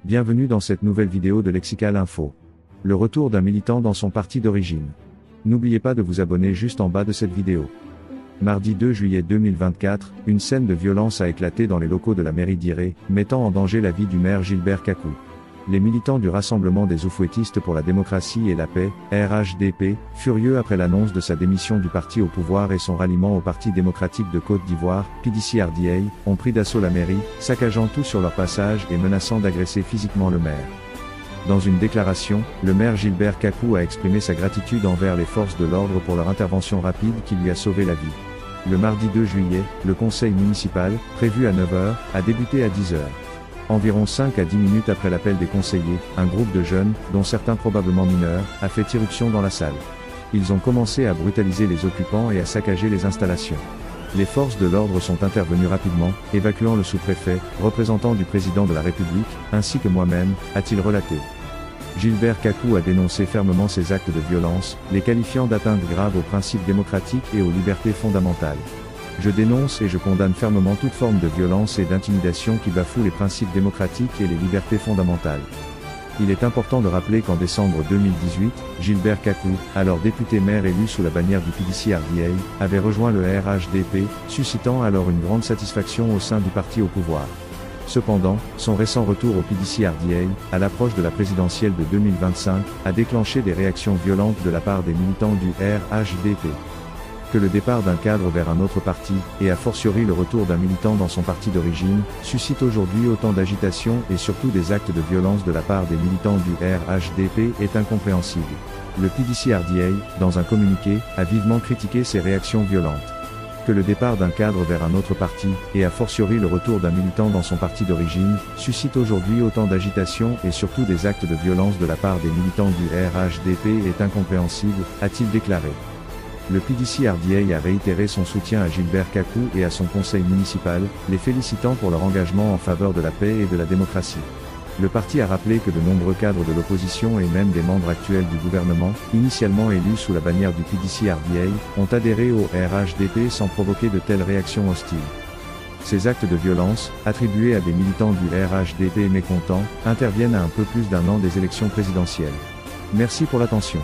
Bienvenue dans cette nouvelle vidéo de Lexical Info. Le retour d'un militant dans son parti d'origine. N'oubliez pas de vous abonner juste en bas de cette vidéo. Mardi 2 juillet 2024, une scène de violence a éclaté dans les locaux de la mairie d'Iré, mettant en danger la vie du maire Gilbert Kakou. Les militants du Rassemblement des Oufouettistes pour la démocratie et la paix, RHDP, furieux après l'annonce de sa démission du parti au pouvoir et son ralliement au Parti démocratique de Côte d'Ivoire, PDCRDA, ont pris d'assaut la mairie, saccageant tout sur leur passage et menaçant d'agresser physiquement le maire. Dans une déclaration, le maire Gilbert Kakou a exprimé sa gratitude envers les forces de l'ordre pour leur intervention rapide qui lui a sauvé la vie. Le mardi 2 juillet, le conseil municipal, prévu à 9h, a débuté à 10h. Environ 5 à 10 minutes après l'appel des conseillers, un groupe de jeunes, dont certains probablement mineurs, a fait irruption dans la salle. Ils ont commencé à brutaliser les occupants et à saccager les installations. Les forces de l'ordre sont intervenues rapidement, évacuant le sous-préfet, représentant du président de la République, ainsi que moi-même, a-t-il relaté. Gilbert Kakou a dénoncé fermement ces actes de violence, les qualifiant d'atteintes graves aux principes démocratiques et aux libertés fondamentales. Je dénonce et je condamne fermement toute forme de violence et d'intimidation qui bafoue les principes démocratiques et les libertés fondamentales. Il est important de rappeler qu'en décembre 2018, Gilbert Kakou, alors député maire élu sous la bannière du PDCRDA, avait rejoint le RHDP, suscitant alors une grande satisfaction au sein du parti au pouvoir. Cependant, son récent retour au PDCRDA, à l'approche de la présidentielle de 2025, a déclenché des réactions violentes de la part des militants du RHDP. Que le départ d'un cadre vers un autre parti, et a fortiori le retour d'un militant dans son parti d'origine, suscite aujourd'hui autant d'agitation et surtout des actes de violence de la part des militants du RHDP est incompréhensible. Le PDCRDA, dans un communiqué, a vivement critiqué ces réactions violentes. Que le départ d'un cadre vers un autre parti, et a fortiori le retour d'un militant dans son parti d'origine, suscite aujourd'hui autant d'agitation et surtout des actes de violence de la part des militants du RHDP est incompréhensible, a-t-il déclaré. Le PDCRDA a réitéré son soutien à Gilbert Kakou et à son conseil municipal, les félicitant pour leur engagement en faveur de la paix et de la démocratie. Le parti a rappelé que de nombreux cadres de l'opposition et même des membres actuels du gouvernement, initialement élus sous la bannière du PDCRDA, ont adhéré au RHDP sans provoquer de telles réactions hostiles. Ces actes de violence, attribués à des militants du RHDP mécontents, interviennent à un peu plus d'un an des élections présidentielles. Merci pour l'attention.